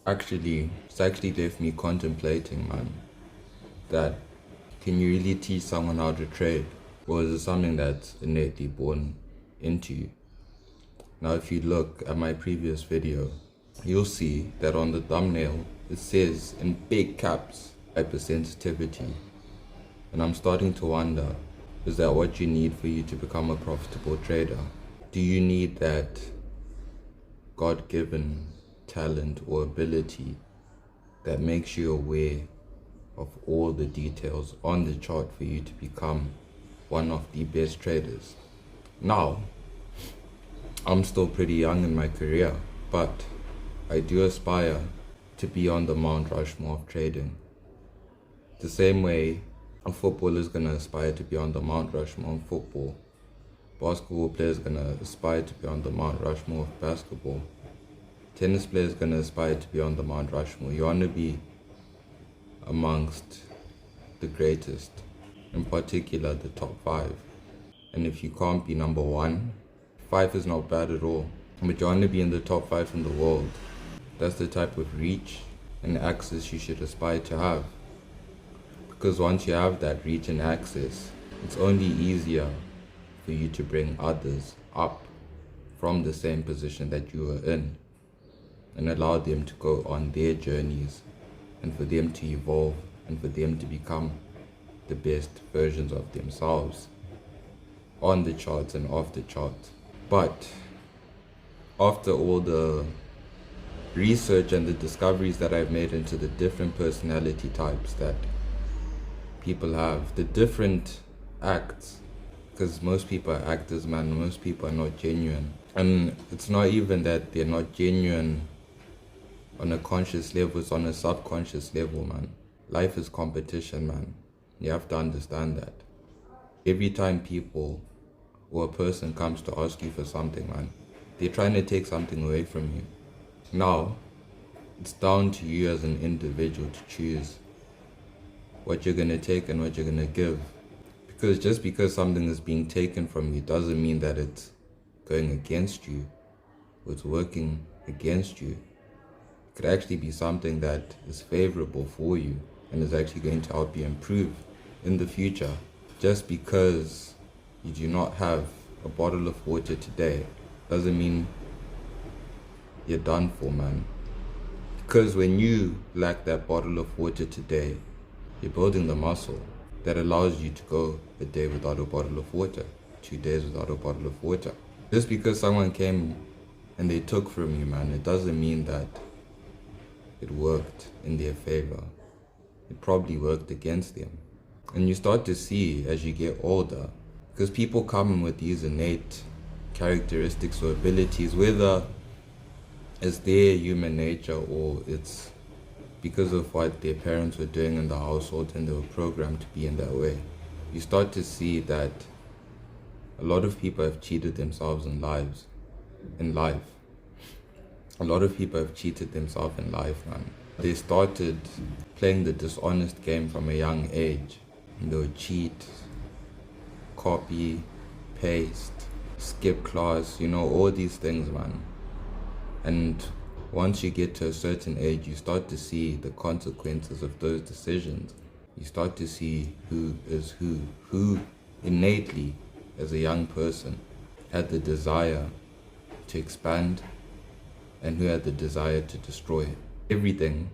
It's actually left me contemplating, man, that can you really teach someone how to trade? Or is it something that's innately born into you? Now, if you look at my previous video, you'll see that on the thumbnail, it says in big caps, hypersensitivity. And I'm starting to wonder, is that what you need for you to become a profitable trader? Do you need that God-given talent or ability that makes you aware of all the details on the chart for you to become one of the best traders? Now, I'm still pretty young in my career, but I do aspire to be on the Mount Rushmore of trading. The same way a footballer is gonna aspire to be on the Mount Rushmore of football, basketball player is gonna aspire to be on the Mount Rushmore of basketball, tennis player is gonna aspire to be on the Mount Rushmore. You wanna be amongst the greatest, in particular the top 5. And if you can't be number 1, 5 is not bad at all. But you want to be in the top 5 in the world. That's the type of reach and access you should aspire to have. Because once you have that reach and access, it's only easier for you to bring others up from the same position that you were in and allow them to go on their journeys and for them to evolve and for them to become the best versions of themselves on the charts and off the charts. But after all the research and the discoveries that I've made into the different personality types that people have, the different acts, because most people are actors, man, most people are not genuine. And it's not even that they're not genuine on a conscious level, it's on a subconscious level, man. Life is competition, man. You have to understand that. Every time people or a person comes to ask you for something, man, they're trying to take something away from you. Now, it's down to you as an individual to choose what you're going to take and what you're going to give. Because just because something is being taken from you doesn't mean that it's going against you or it's working against you. It could actually be something that is favorable for you and is actually going to help you improve in the future. Just because you do not have a bottle of water today doesn't mean you're done for, man. Because when you lack that bottle of water today, you're building the muscle that allows you to go a day without a bottle of water, 2 days without a bottle of water. Just because someone came and they took from you, man, it doesn't mean that it worked in their favor. It probably worked against them. And you start to see as you get older, because people come with these innate characteristics or abilities, whether it's their human nature or it's because of what their parents were doing in the household and they were programmed to be in that way. You start to see that a lot of people have cheated themselves in life. A lot of people have cheated themselves in life, man. They started playing the dishonest game from a young age. And they would cheat, copy, paste, skip class, all these things, man. And once you get to a certain age, you start to see the consequences of those decisions. You start to see who is who innately, as a young person, had the desire to expand and who had the desire to destroy. Everything,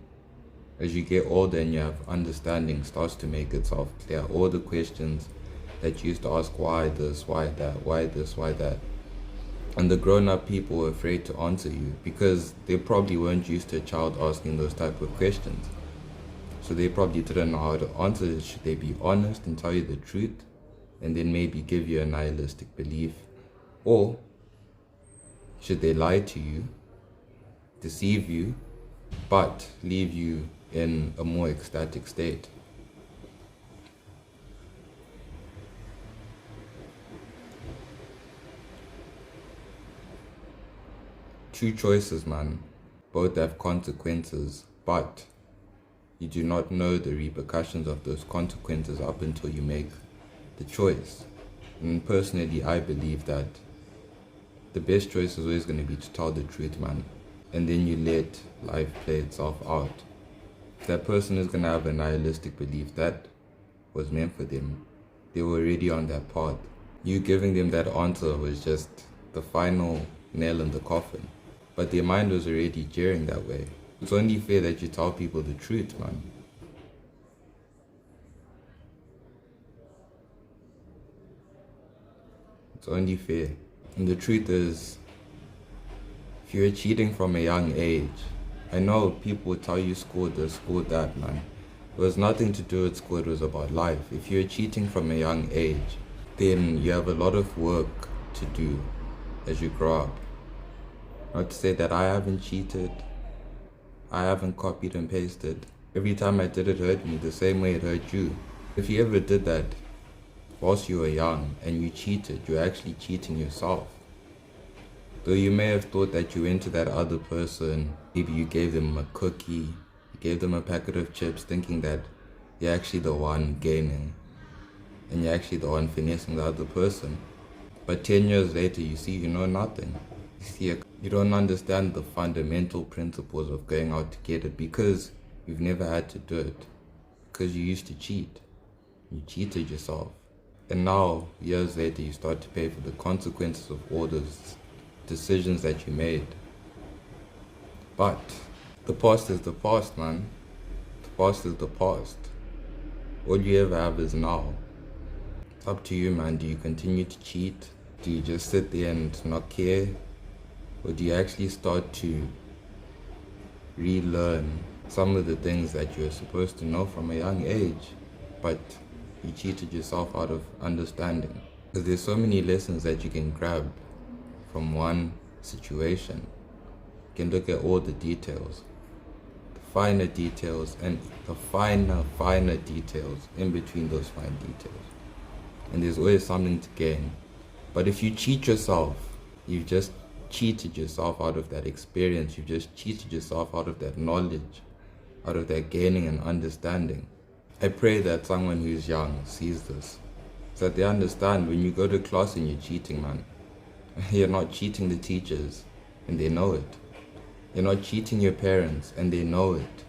as you get older and you have understanding, starts to make itself clear. All the questions that you used to ask, why this, why that, why this, why that. And the grown-up people were afraid to answer you because they probably weren't used to a child asking those type of questions. So they probably didn't know how to answer it. Should they be honest and tell you the truth and then maybe give you a nihilistic belief? Or should they lie to you, deceive you, but leave you in a more ecstatic state? Two choices, man. Both have consequences, but you do not know the repercussions of those consequences up until you make the choice. And personally, I believe that the best choice is always going to be to tell the truth, man. and then you let life play itself out. That person is gonna have a nihilistic belief that was meant for them. They were already on that path. You giving them that answer was just the final nail in the coffin. But their mind was already jeering that way. It's only fair that you tell people the truth, man. It's only fair. And the truth is, if you're cheating from a young age, I know people would tell you school this, school that, man. It was nothing to do with school, it was about life. If you're cheating from a young age, then you have a lot of work to do as you grow up. Not to say that I haven't cheated, I haven't copied and pasted. Every time I did it hurt me the same way it hurt you. If you ever did that whilst you were young and you cheated, you're actually cheating yourself. Though you may have thought that you went to that other person, maybe you gave them a cookie, you gave them a packet of chips thinking that you're actually the one gaining and you're actually the one finessing the other person. But 10 years later, you see you know nothing. You don't understand the fundamental principles of going out to get it because you've never had to do it. Because you used to cheat. You cheated yourself. And now, years later, you start to pay for the consequences of all those decisions that you made. But the past is the past, man. The past is the past. All you ever have is now. It's up to you, man. Do you continue to cheat? Do you just sit there and not care? Or do you actually start to relearn some of the things that you're supposed to know from a young age, but you cheated yourself out of understanding? Because there's so many lessons that you can grab from one situation. You can look at all the details, the finer details, and the finer details in between those fine details. And there's always something to gain. But if you cheat yourself, you've just cheated yourself out of that experience. You've just cheated yourself out of that knowledge, out of that gaining and understanding. I pray that someone who's young sees this, so that they understand when you go to class and you're cheating, man. You're not cheating the teachers, and they know it. You're not cheating your parents, and they know it.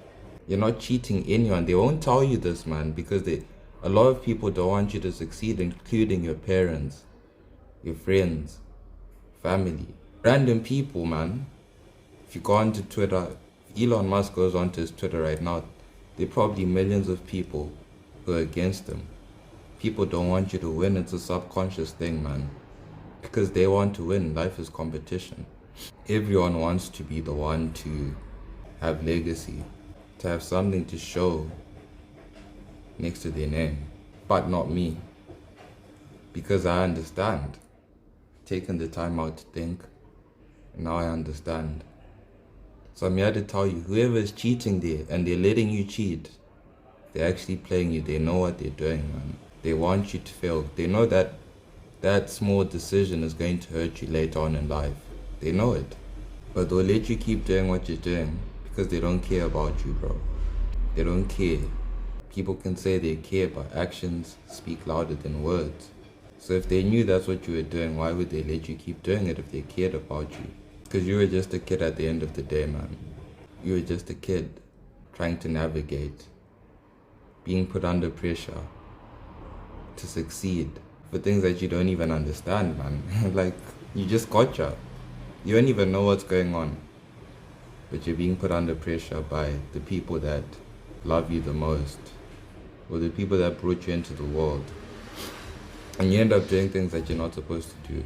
You're not cheating anyone. They won't tell you this, man, because a lot of people don't want you to succeed, including your parents, your friends, family, random people, man. If you go onto Twitter, if Elon Musk goes onto his Twitter right now, there are probably millions of people who are against him. People don't want you to win. It's a subconscious thing, man. Because they want to win. Life is competition. Everyone wants to be the one to have legacy, to have something to show next to their name. But not me. Because I understand. Taking the time out to think, and now I understand. So I'm here to tell you, whoever is cheating there and they're letting you cheat, they're actually playing you. They know what they're doing, man. They want you to fail. They know that that small decision is going to hurt you later on in life. They know it. But they'll let you keep doing what you're doing because they don't care about you, bro. They don't care. People can say they care, but actions speak louder than words. So if they knew that's what you were doing, why would they let you keep doing it if they cared about you? Because you were just a kid at the end of the day, man. You were just a kid trying to navigate, being put under pressure to succeed for things that you don't even understand, man. Like, you just gotcha. You don't even know what's going on. But you're being put under pressure by the people that love you the most, or the people that brought you into the world. And you end up doing things that you're not supposed to do.